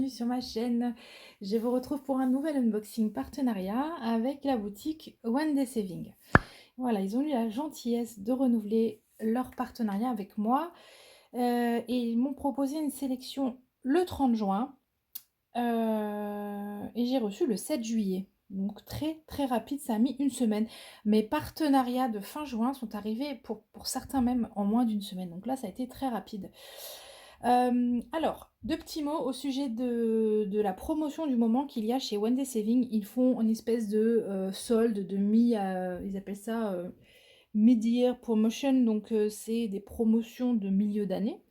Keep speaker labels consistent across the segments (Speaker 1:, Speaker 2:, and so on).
Speaker 1: bienvenue sur ma chaîne. Je vous retrouve pour un nouvel unboxing partenariat avec la boutique One Day Saving. Voilà, ils ont eu la gentillesse de renouveler leur partenariat avec moi et ils m'ont proposé une sélection le 30 juin et j'ai reçu le 7 juillet. Donc très rapide, ça a mis une semaine. Mes partenariats de fin juin sont arrivés pour certains même en moins d'une semaine. Donc là, ça a été très rapide. Alors, deux petits mots au sujet de la promotion du moment qu'il y a chez One Day Saving. Ils font une espèce de solde de ils appellent ça mid-year promotion, donc c'est des promotions de milieu d'année.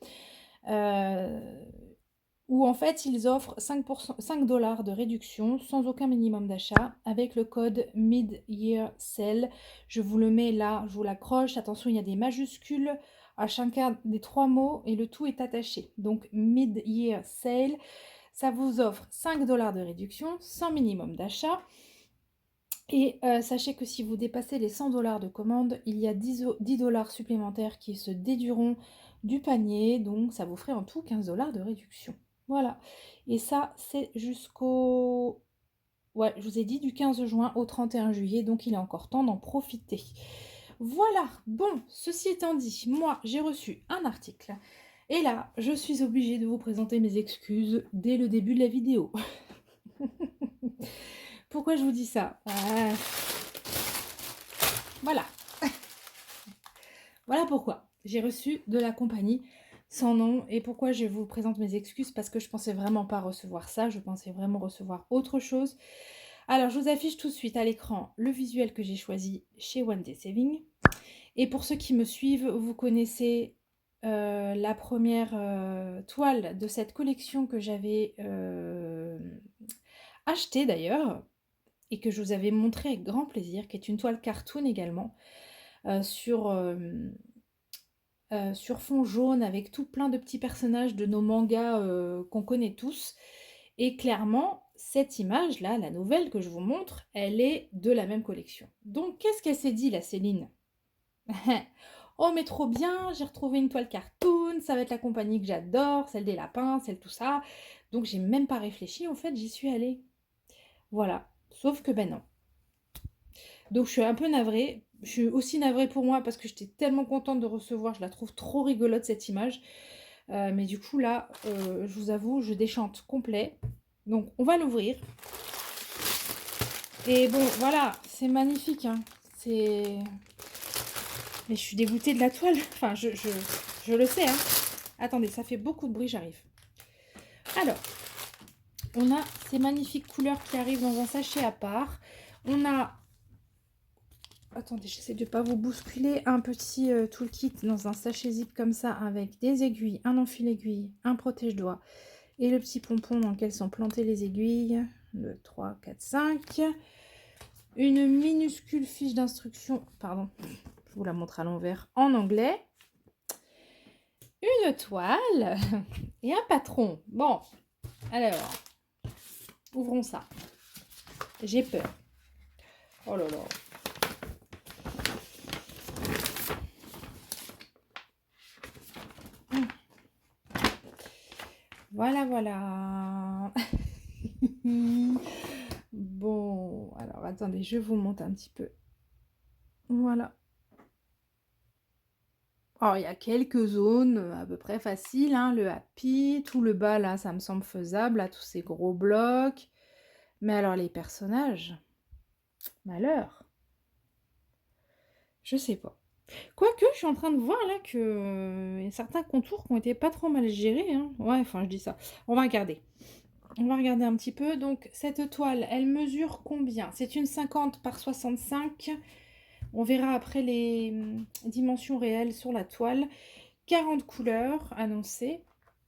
Speaker 1: Où en fait ils offrent 5%, 5 $ de réduction sans aucun minimum d'achat avec le code Mid-Year Sale. Je vous le mets là, je vous l'accroche. Attention, il y a des majuscules à chacun des trois mots et le tout est attaché. Donc Mid-Year Sale, ça vous offre 5 $ de réduction sans minimum d'achat. Et sachez que si vous dépassez les 100 $ de commande, il y a 10 $ supplémentaires qui se déduiront du panier. Donc ça vous ferait en tout 15 $ de réduction. Voilà. Et ça, c'est jusqu'au... Ouais, je vous ai dit du 15 juin au 31 juillet. Donc il est encore temps d'en profiter. Voilà. Bon, ceci étant dit, moi, j'ai reçu un article. Et là, je suis obligée de vous présenter mes excuses dès le début de la vidéo. Pourquoi je vous dis ça? Voilà. Voilà pourquoi j'ai reçu de la compagnie sans nom et pourquoi je vous présente mes excuses, parce que je pensais vraiment pas recevoir ça, je pensais vraiment recevoir autre chose. Alors je vous affiche tout de suite à l'écran le visuel que j'ai choisi chez One Day Saving. Et pour ceux qui me suivent, vous connaissez la première toile de cette collection que j'avais achetée d'ailleurs et que je vous avais montré avec grand plaisir, qui est une toile cartoon également sur fond jaune avec tout plein de petits personnages de nos mangas qu'on connaît tous. Et clairement, cette image-là, la nouvelle que je vous montre, elle est de la même collection. Donc, qu'est-ce qu'elle s'est dit, la Céline? Oh, mais trop bien, j'ai retrouvé une toile cartoon, ça va être la compagnie que j'adore, celle des lapins, celle tout ça. Donc, j'ai même pas réfléchi, en fait, j'y suis allée. Voilà. Sauf que, ben non. Donc, je suis un peu navrée. Je suis aussi navrée pour moi parce que j'étais tellement contente de recevoir. Je la trouve trop rigolote, cette image. Mais du coup, là, je vous avoue, je déchante complet. Donc, on va l'ouvrir. Et bon, voilà, c'est magnifique. Hein. C'est... Mais je suis dégoûtée de la toile. Enfin, je le sais. Hein. Attendez, ça fait beaucoup de bruit, j'arrive. Alors, on a ces magnifiques couleurs qui arrivent dans un sachet à part. On a... Attendez, j'essaie de ne pas vous bousculer. Un petit toolkit dans un sachet zip comme ça avec des aiguilles, un enfil aiguille, un protège-doigts et le petit pompon dans lequel sont plantées les aiguilles. 2, 3, 4, 5. Une minuscule fiche d'instruction, pardon, je vous la montre à l'envers, en anglais. Une toile et un patron. Bon, alors, ouvrons ça. J'ai peur. Oh là là. Voilà, voilà. Bon, alors attendez, je vous montre un petit peu. Voilà. Alors, il y a quelques zones à peu près faciles, hein, le happy, tout le bas là, ça me semble faisable, là, tous ces gros blocs. Mais alors les personnages, malheur. Je sais pas. Quoique, je suis en train de voir là que y a certains contours qui ont été pas trop mal gérés. Hein. Ouais, enfin, je dis ça. On va regarder. On va regarder un petit peu. Donc, cette toile, elle mesure combien? C'est une 50 par 65. On verra après les dimensions réelles sur la toile. 40 couleurs annoncées.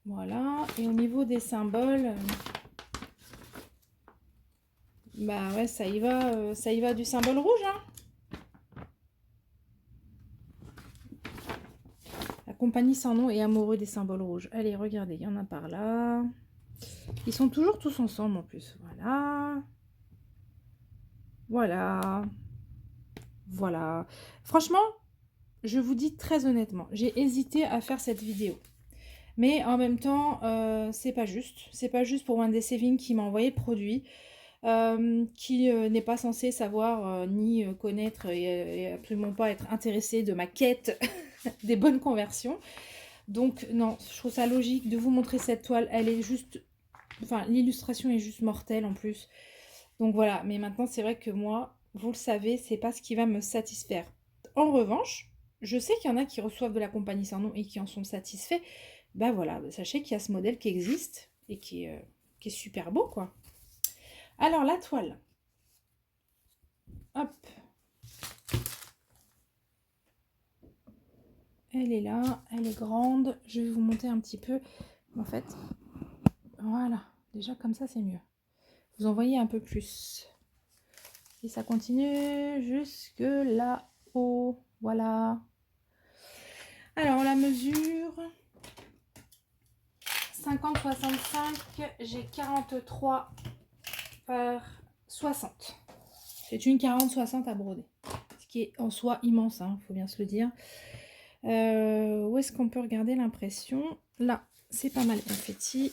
Speaker 1: Voilà. Et au niveau des symboles, bah ouais, ça y va du symbole rouge, hein. La compagnie sans nom est amoureux des symboles rouges. Allez, regardez, il y en a par là. Ils sont toujours tous ensemble en plus. Voilà. Voilà. Voilà. Franchement, je vous dis très honnêtement, j'ai hésité à faire cette vidéo. Mais en même temps, c'est pas juste. C'est pas juste pour One Day Saving qui m'a envoyé le produit, qui n'est pas censé savoir ni connaître et absolument pas être intéressé de ma quête des bonnes conversions. Donc non, je trouve ça logique de vous montrer cette toile. Elle est juste... Enfin, l'illustration est juste mortelle en plus. Donc voilà, mais maintenant c'est vrai que moi, vous le savez, c'est pas ce qui va me satisfaire. En revanche, je sais qu'il y en a qui reçoivent de la compagnie sans nom et qui en sont satisfaits. Bah voilà, sachez qu'il y a ce modèle qui existe et qui est super beau, quoi. Alors la toile, hop, elle est là, elle est grande. Je vais vous monter un petit peu. En fait, voilà, déjà comme ça c'est mieux. Vous en voyez un peu plus. Et ça continue jusque là-haut. Voilà. Alors la mesure 50-65, j'ai 43 par 60. C'est une 40-60 à broder. Ce qui est en soi immense, hein, faut bien se le dire. Où est-ce qu'on peut regarder l'impression? Là, c'est pas mal confetti.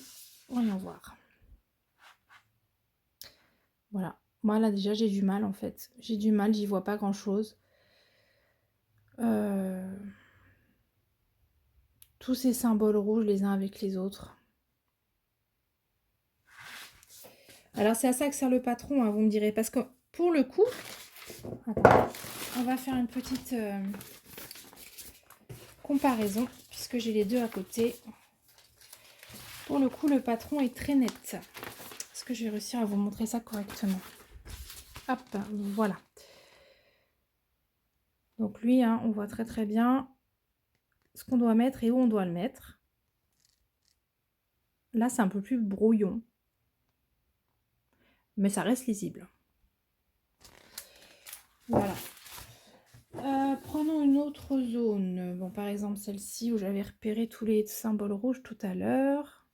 Speaker 1: Voyons voir. Voilà. Moi, là, déjà, j'ai du mal, en fait. J'ai du mal, j'y vois pas grand-chose. Tous ces symboles rouges les uns avec les autres. Alors, c'est à ça que sert le patron, hein, vous me direz. Parce que, pour le coup... Attends, on va faire une petite comparaison, puisque j'ai les deux à côté. Pour le coup, le patron est très net. Est-ce que je vais réussir à vous montrer ça correctement? Hop, voilà. Donc lui, hein, on voit très très bien ce qu'on doit mettre et où on doit le mettre. Là, c'est un peu plus brouillon. Mais ça reste lisible. Voilà. Prenons une autre zone. Bon, par exemple, celle-ci où j'avais repéré tous les symboles rouges tout à l'heure.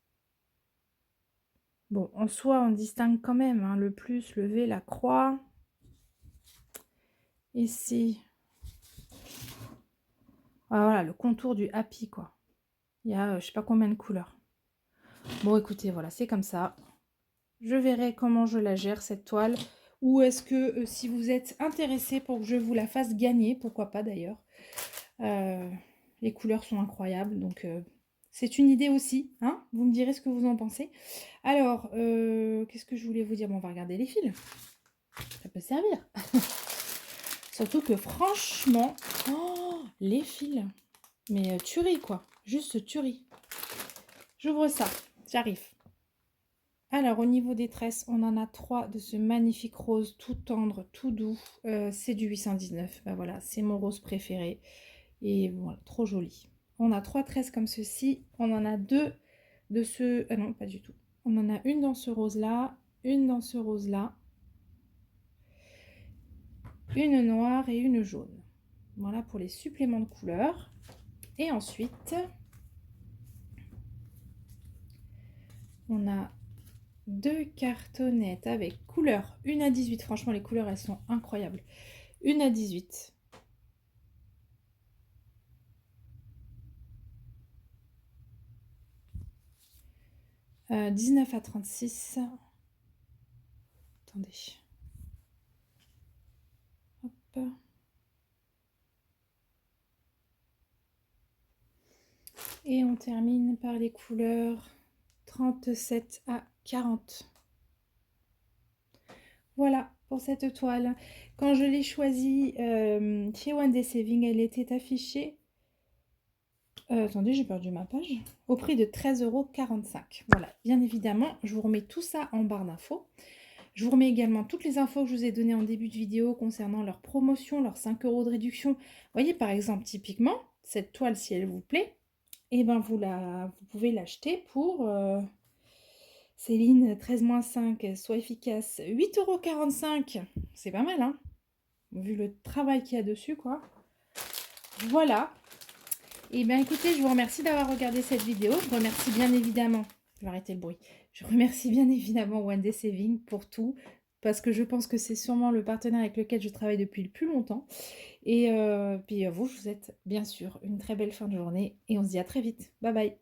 Speaker 1: Bon, en soi, on distingue quand même hein, le plus, le V, la croix. Ici, voilà, le contour du happy, quoi. Il y a, je sais pas combien de couleurs. Bon, écoutez, voilà, c'est comme ça. Je verrai comment je la gère, cette toile. Ou est-ce que, si vous êtes intéressé pour que je vous la fasse gagner, pourquoi pas d'ailleurs. Les couleurs sont incroyables, donc c'est une idée aussi. Hein, vous me direz ce que vous en pensez. Alors, qu'est-ce que je voulais vous dire? Bon, on va regarder les fils. Ça peut servir. Surtout que franchement, oh, les fils, mais tuerie quoi, juste tuerie. J'ouvre ça, j'arrive. Alors au niveau des tresses, on en a 3 de ce magnifique rose tout tendre, tout doux. C'est du 819, ben voilà, c'est mon rose préféré. Et voilà, trop joli. On a 3 tresses comme ceci, on en a 2 de ce... Ah non, pas du tout. On en a une dans ce rose-là, une dans ce rose-là, une noire et une jaune. Voilà pour les suppléments de couleurs. Et ensuite, on a 2 cartonnettes avec couleurs. Une à 18. Franchement, les couleurs, elles sont incroyables. Une à 18. Euh, 19 à 36. Attendez. Hop. Et on termine par les couleurs 37 à 40. Voilà pour cette toile. Quand je l'ai choisie chez One Day Saving, elle était affichée. Attendez, j'ai perdu ma page. Au prix de 13,45 €. Voilà, bien évidemment, je vous remets tout ça en barre d'infos. Je vous remets également toutes les infos que je vous ai données en début de vidéo concernant leur promotion, leurs 5 € de réduction. Vous voyez, par exemple, typiquement, cette toile, si elle vous plaît, et ben vous pouvez l'acheter pour Céline 13-5, soit efficace, 8,45 €. C'est pas mal, hein, vu le travail qu'il y a dessus, quoi. Voilà. Et bien écoutez, je vous remercie d'avoir regardé cette vidéo. Je remercie bien évidemment, je vais arrêter le bruit, je remercie bien évidemment One Day Saving pour tout, parce que je pense que c'est sûrement le partenaire avec lequel je travaille depuis le plus longtemps. Et puis vous, je vous souhaite bien sûr une très belle fin de journée et on se dit à très vite. Bye bye.